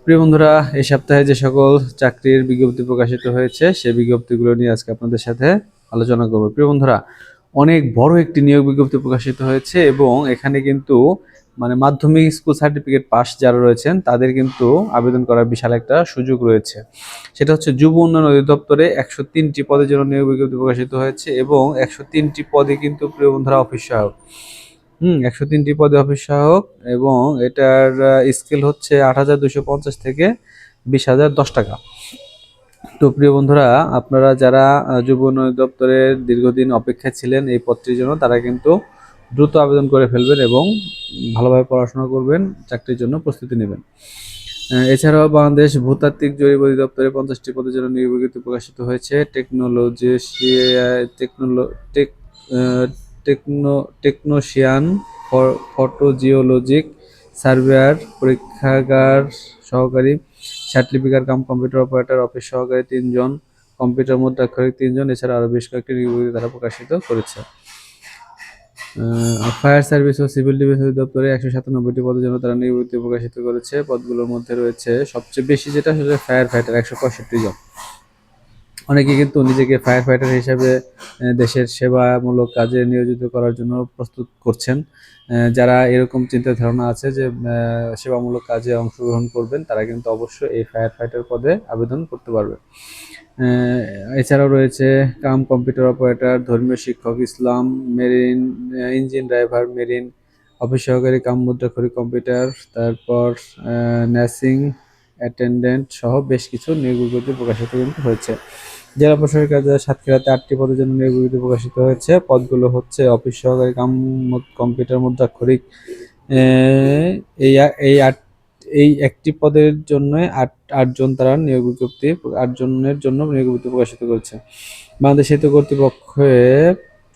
প্রিয় বন্ধুরা, এই সপ্তাহে যে সকল চাকরির বিজ্ঞপ্তি প্রকাশিত হয়েছে সেই বিজ্ঞপ্তিগুলো নিয়ে আজকে আপনাদের সাথে আলোচনা করব। প্রিয় বন্ধুরা, অনেক বড় একটি নিয়োগ বিজ্ঞপ্তি প্রকাশিত হয়েছে এবং এখানে কিন্তু মাধ্যমিক স্কুল সার্টিফিকেট পাস যারা রয়েছেন তাদের কিন্তু আবেদন করার বিশাল একটা সুযোগ রয়েছে। সেটা হচ্ছে যুব উন্নয়ন অধিদপ্তরে 103টি পদের জন্য নিয়োগ বিজ্ঞপ্তি প্রকাশিত হয়েছে এবং 103টি পদে কিন্তু প্রিয় বন্ধুরা অফিস সহায়ক। 103টি পদে অফিস সহায়ক এবং এটার স্কেল হচ্ছে 8,250 থেকে 20,010 টাকা। তো প্রিয় বন্ধুরা, আপনারা যারা যুব উন্নয়ন দপ্তরের দীর্ঘদিন অপেক্ষায় ছিলেন এই পদটির জন্য, তারা কিন্তু দ্রুত আবেদন করে ফেলবেন এবং ভালোভাবে পড়াশোনা করবেন, চাকরির জন্য প্রস্তুতি নেবেন। এছাড়াও বাংলাদেশ ভূতাত্ত্বিক জরিপ অধিদপ্তরে 50টি পদের জন্য নিয়োগ বিজ্ঞপ্তি প্রকাশিত হয়েছে। টেকনোশিয়ান, ফটোজিওলজিক, সার্ভেয়ার, পরীক্ষাগার সহকারী, সার্টিফিকার কাম কম্পিউটার অপারেটর, অফিস সহকারী 3 জন, কম্পিউটার মুদ্রাক্ষরিক 3 জন, এছাড়া আরও বেশ কয়েকটি নিয়োগ বিজ্ঞপ্তি তারা প্রকাশিত করেছে। ফায়ার সার্ভিস ও সিভিল ডিফেন্স অধিদপ্তরে 197টি পদের জন্য তারা নিয়োগ বিজ্ঞপ্তি প্রকাশিত করেছে। পদগুলোর মধ্যে রয়েছে সবচেয়ে বেশি যেটা সেটা ফায়ার ফাইটার 165 জন। অনেকে কিন্তু নিজেকে ফায়ার ফাইটার হিসেবে দেশের সেবামূলক কাজে নিয়োজিত করার জন্য প্রস্তুত করছেন। যারা এরকম চিন্তা ধারণা আছে যে সেবামূলক কাজে অংশগ্রহণ করবেন, তারা কিন্তু অবশ্যই এই ফায়ার ফাইটার পদে আবেদন করতে পারবে। এছাড়াও রয়েছে কাম কম্পিউটার অপারেটর, ধর্মীয় শিক্ষক, ইসলাম, marine, engine driver, marine, office সহকারী কাম মুদ্রাক্ষরিক কম্পিউটার, তারপর নার্সিং অ্যাটেন্ডেন্ট সহ বেশ কিছু নিয়োগ বিজ্ঞপ্তি প্রকাশিত কিন্তু হয়েছে। জেলা প্রশাসকের কার্যালয় সাতক্ষীরাতে 8টি পদের জন্য নিয়োগ বিজ্ঞপ্তি প্রকাশিত হয়েছে। পদগুলো হচ্ছে অফিস সহকারী কাম কম্পিউটার মুদ্রাক্ষরিক। এই এই আট এই একটি পদের জন্য আটজন তারা নিয়োগ বিজ্ঞপ্তি 8 জনের জন্য নিয়োগ বিজ্ঞপ্তি প্রকাশিত করেছে। বাংলাদেশ সেতু কর্তৃপক্ষে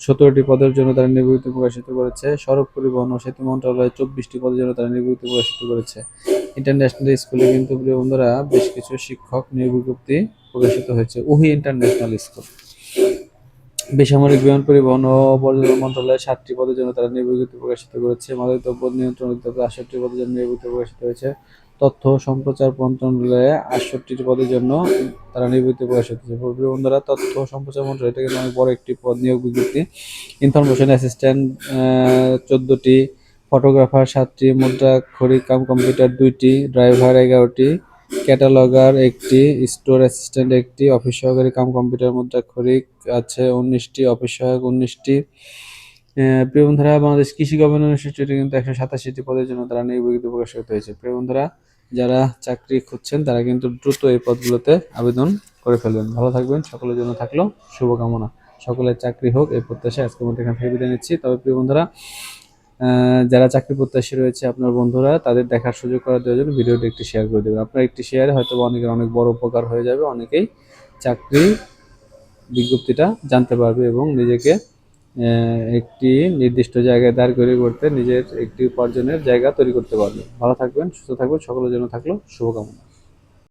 17টি পদের জন্য তারা নিয়োগ বিজ্ঞপ্তি প্রকাশিত করেছে। সড়ক পরিবহন ও সেতু মন্ত্রণালয়ে 24টি পদের জন্য তারা নিয়োগ বিজ্ঞপ্তি প্রকাশিত করেছে। ইন্টারন্যাশনাল স্কুলে কিন্তু প্রিয় বন্ধুরা বেশ কিছু শিক্ষক নিয়োগ বিজ্ঞপ্তি প্রকাশিত হয়েছে। উহি ইন্টারন্যাশনাল স্কুল। বেসামরিক বিমান পরিবহন ও পর্যটন মন্ত্রণালয়ে 7টি পদের জন্য তারা নিয়োগ বিজ্ঞপ্তি প্রকাশিত করেছে। মাদকদ্রব্য নিয়ন্ত্রণ অধিদপ্তরে 68টি পদের জন্য নিয়োগ বিজ্ঞপ্তি প্রকাশিত হয়েছে। তথ্য ও সম্প্রচার মন্ত্রণালয়ে 68টি পদের জন্য তারা নিয়োগ বিজ্ঞপ্তি প্রকাশিত হয়েছে। প্রিয় বন্ধুরা, তথ্য ও সম্প্রচার মন্ত্রণালয় এটা কিন্তু অনেক বড় একটি পদ নিয়োগ বিজ্ঞপ্তি। ইনফরমেশন অ্যাসিস্ট্যান্ট 14টি, ফটোগ্রাফার 7টি, মুদ্রাক্ষরিক কাম কম্পিউটার 2টি, ড্রাইভার 11টি, ক্যাটালগার 1টি, স্টোর অ্যাসিস্ট্যান্ট 1টি, অফিস সহকারী কাম কম্পিউটার মুদ্রাক্ষরিক আছে 19টি, অফিস সহায়ক 19টি। প্রিয় বন্ধুরা, বাংলাদেশ কৃষি গবেষণা ইনস্টিটিউটে কিন্তু 187টি পদের জন্য তারা নিয়োগ বিজ্ঞপ্তি প্রকাশিত হয়েছে। প্রিয় বন্ধুরা, যারা চাকরি খুঁজছেন তারা কিন্তু দ্রুত এই পদগুলোতে আবেদন করে ফেলবেন। ভালো থাকবেন, সকলের জন্য থাকলো শুভকামনা। সকলের চাকরি হোক এই প্রত্যাশায় আজকের মধ্যে এখান থেকে বিদায় নিচ্ছি। তবে প্রিয় বন্ধুরা, যারা চাকরি প্রত্যাশী রয়েছে আপনার বন্ধুরা, তাদের দেখার সুযোগ করে দেওয়ার জন্য ভিডিওটি একটি শেয়ার করে দেবেন। আপনার একটি শেয়ারে হয়তো অনেকের অনেক বড় উপকার হয়ে যাবে। অনেকেই চাকরি বিজ্ঞপ্তিটা জানতে পারবে এবং নিজেকে একটি নির্দিষ্ট জায়গায় দাঁড় করিয়ে করতে নিজের একটি উপার্জনের জায়গা তৈরি করতে পারবে। ভালো থাকবেন, সুস্থ থাকবেন, সকলের জন্য থাকলো শুভকামনা।